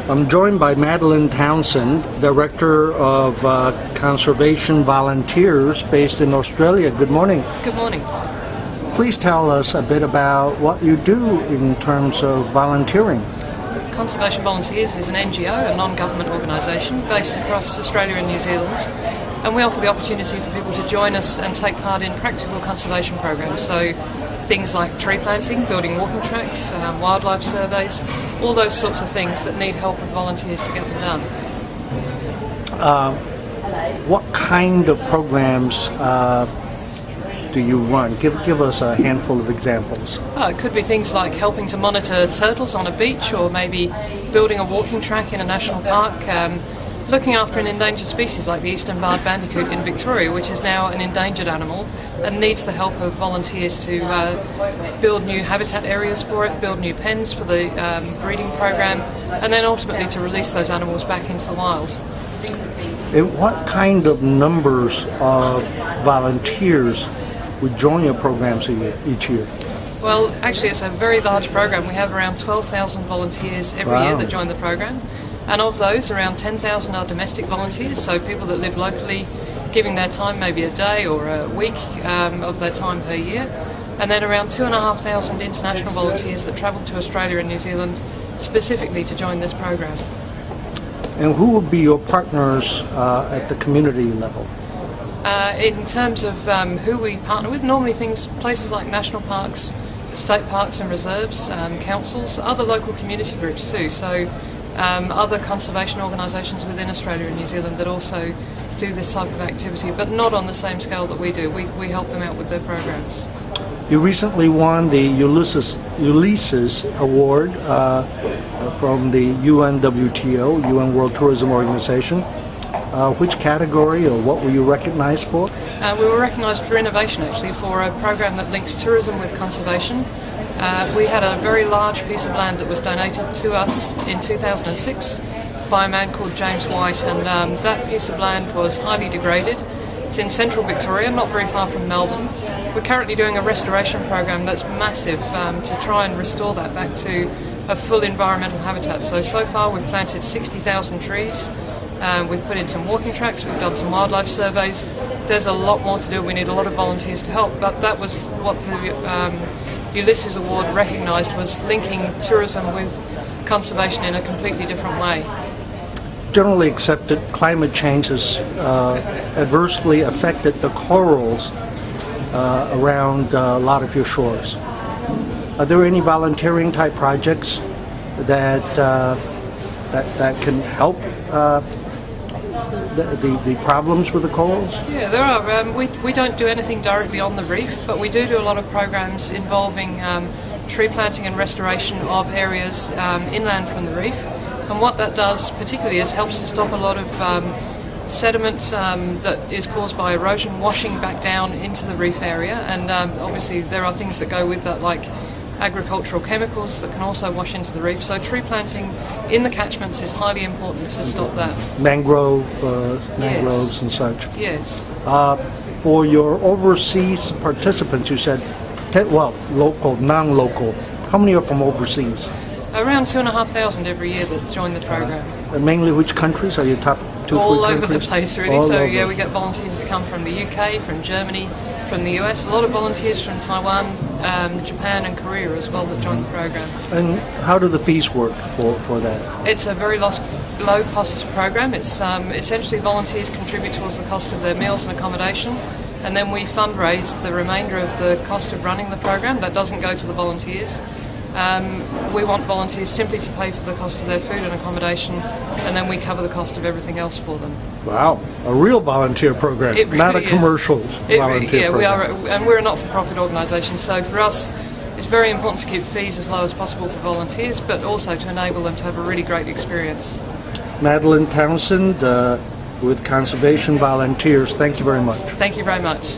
I'm joined by Madeline Townsend, Director of Conservation Volunteers based in Australia. Good morning. Good morning. Please tell us a bit about what you do in terms of volunteering. Conservation Volunteers is an NGO, a non-government organisation based across Australia and New Zealand, and we offer the opportunity for people to join us and take part in practical conservation programs. So things like tree planting, building walking tracks, wildlife surveys, all those sorts of things that need help of volunteers to get them done. What kind of programs do you run? Give us a handful of examples. It could be things like helping to monitor turtles on a beach, or maybe building a walking track in a national park, looking after an endangered species like the eastern barred bandicoot in Victoria, which is now an endangered animal and needs the help of volunteers to build new habitat areas for it, build new pens for the breeding program, and then ultimately to release those animals back into the wild. And what kind of numbers of volunteers would join your programs each year? Well, actually it's a very large program. We have around 12,000 volunteers every year that join the program, and of those around 10,000 are domestic volunteers, so people that live locally giving their time, maybe a day or a week of their time per year, and then around 2,500 international volunteers that travel to Australia and New Zealand specifically to join this program. And who would be your partners at the community level? In terms of who we partner with, normally places like national parks, state parks and reserves, councils, other local community groups too, so other conservation organisations within Australia and New Zealand that also do this type of activity, but not on the same scale that we do. We help them out with their programs. You recently won the Ulysses Award from the UNWTO, UN World Tourism Organization. Which category, or what were you recognized for? We were recognized for innovation, actually, for a program that links tourism with conservation. We had a very large piece of land that was donated to us in 2006 by a man called James White, and that piece of land was highly degraded. It's in central Victoria, not very far from Melbourne. We're currently doing a restoration program that's massive to try and restore that back to a full environmental habitat. So far we've planted 60,000 trees, we've put in some walking tracks, we've done some wildlife surveys. There's a lot more to do. We need a lot of volunteers to help, but that was what the Ulysses Award recognised, was linking tourism with conservation in a completely different way. Generally accepted, climate change has adversely affected the corals around a lot of your shores. Are there any volunteering type projects that can help the problems with the corals? Yeah, there are. We don't do anything directly on the reef, but we do a lot of programs involving tree planting and restoration of areas inland from the reef. And what that does particularly is helps to stop a lot of sediment that is caused by erosion washing back down into the reef area, and obviously there are things that go with that, like agricultural chemicals that can also wash into the reef. So tree planting in the catchments is highly important to stop that. Mangroves Yes. and such. Yes. For your overseas participants, you said, local, non-local. How many are from overseas? Around 2,500 every year that join the program. And mainly which countries? Are you top two, All three over countries? the place, really. All So over. yeah, we get volunteers that come from the UK, from Germany, from the US. A lot of volunteers from Taiwan, Japan and Korea as well that join the program. And how do the fees work for that? It's a very low cost program. It's essentially volunteers contribute towards the cost of their meals and accommodation, and then we fundraise the remainder of the cost of running the program. That doesn't go to the volunteers. We want volunteers simply to pay for the cost of their food and accommodation, and then we cover the cost of everything else for them. Wow, a real volunteer program, It really not a is. commercial volunteer program. We are, and we're a not-for-profit organisation, so for us it's very important to keep fees as low as possible for volunteers, but also to enable them to have a really great experience. Madeline Townsend with Conservation Volunteers, thank you very much. Thank you very much.